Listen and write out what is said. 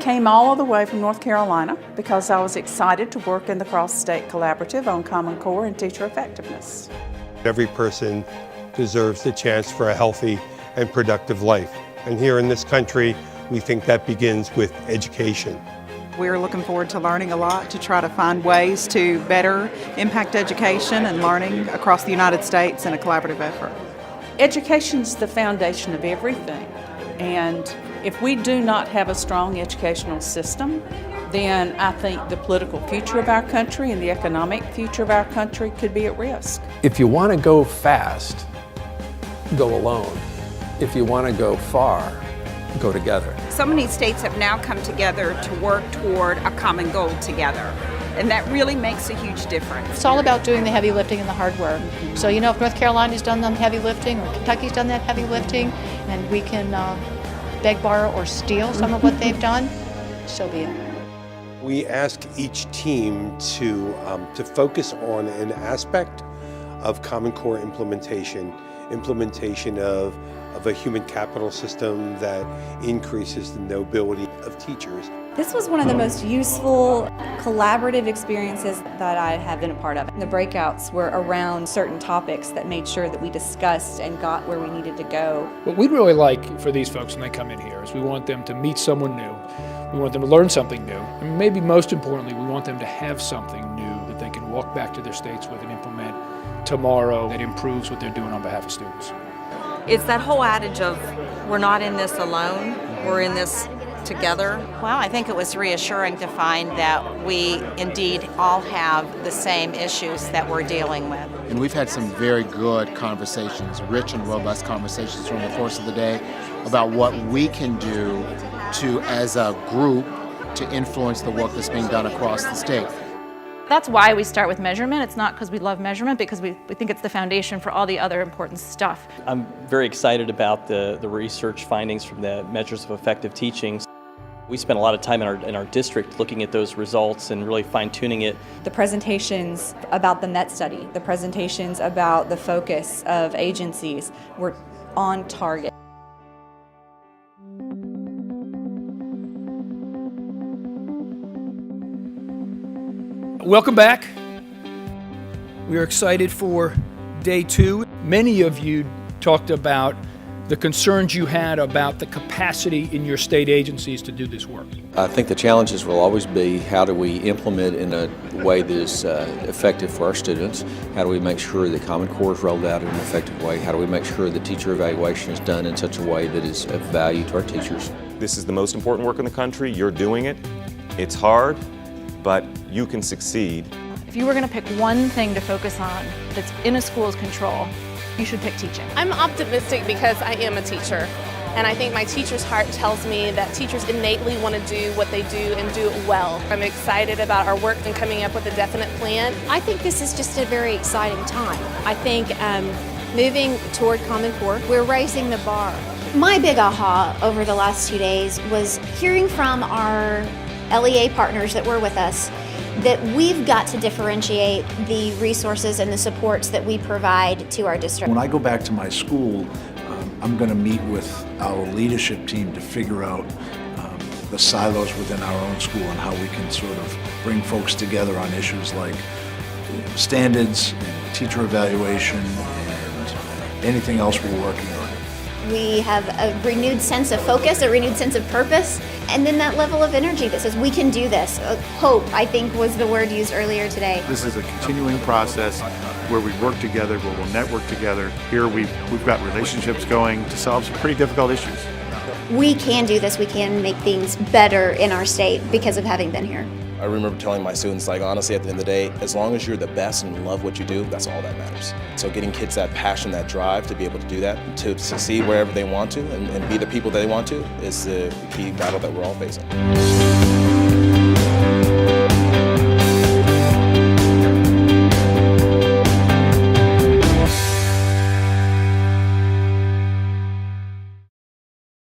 came all the way from North Carolina because I was excited to work in the Cross-State Collaborative on Common Core and teacher effectiveness. Every person deserves the chance for a healthy and productive life. And here in this country, we think that begins with education. We're looking forward to learning a lot to try to find ways to better impact education and learning across the United States in a collaborative effort. Education's the foundation of everything, and if we do not have a strong educational system, then I think the political future of our country and the economic future of our country could be at risk. If you want to go fast, go alone. If you want to go far, go together. So many states have now come together to work toward a common goal together, and that really makes a huge difference. It's all about doing the heavy lifting and the hard work. So if North Carolina's done the heavy lifting or Kentucky's done that heavy lifting, and we can beg, borrow, or steal some of what they've done, so be it. We ask each team to focus on an aspect of Common Core implementation of a human capital system that increases the nobility of teachers. This was one of the most useful collaborative experiences that I have been a part of. The breakouts were around certain topics that made sure that we discussed and got where we needed to go. What we'd really like for these folks when they come in here is we want them to meet someone new. We want them to learn something new. And maybe most importantly, we want them to have something new that they can walk back to their states with and implement tomorrow that improves what they're doing on behalf of students. It's that whole adage of we're not in this alone, we're in this together. Well, I think it was reassuring to find that we indeed all have the same issues that we're dealing with. And we've had some very good conversations, rich and robust conversations during the course of the day about what we can do to, as a group, to influence the work that's being done across the state. That's why we start with measurement. It's not because we love measurement, because we think it's the foundation for all the other important stuff. I'm very excited about the research findings from the measures of effective teaching. We spent a lot of time in our district looking at those results and really fine-tuning it. The presentations about the MET study, the presentations about the focus of agencies were on target. Welcome back. We are excited for day 2. Many of you talked about the concerns you had about the capacity in your state agencies to do this work. I think the challenges will always be how do we implement in a way that is effective for our students? How do we make sure that Common Core is rolled out in an effective way? How do we make sure that teacher evaluation is done in such a way that is of value to our teachers? This is the most important work in the country. You're doing it. It's hard, but you can succeed. If you were going to pick one thing to focus on that's in a school's control, you should pick teaching. I'm optimistic because I am a teacher, and I think my teacher's heart tells me that teachers innately want to do what they do and do it well. I'm excited about our work and coming up with a definite plan. I think this is just a very exciting time. I think moving toward Common Core, we're raising the bar. My big aha over the last 2 days was hearing from our LEA partners that were with us that we've got to differentiate the resources and the supports that we provide to our district. When I go back to my school, I'm going to meet with our leadership team to figure out the silos within our own school and how we can sort of bring folks together on issues like standards and teacher evaluation and anything else we're working on. We have a renewed sense of focus, a renewed sense of purpose, and then that level of energy that says we can do this. Hope, I think, was the word used earlier today. This is a continuing process where we work together, where we'll network together. Here we've got relationships going to solve some pretty difficult issues. We can do this. We can make things better in our state because of having been here. I remember telling my students, honestly, at the end of the day, as long as you're the best and love what you do, that's all that matters. So getting kids that passion, that drive to be able to do that, to succeed wherever they want to and be the people they want to is the key battle that we're all facing.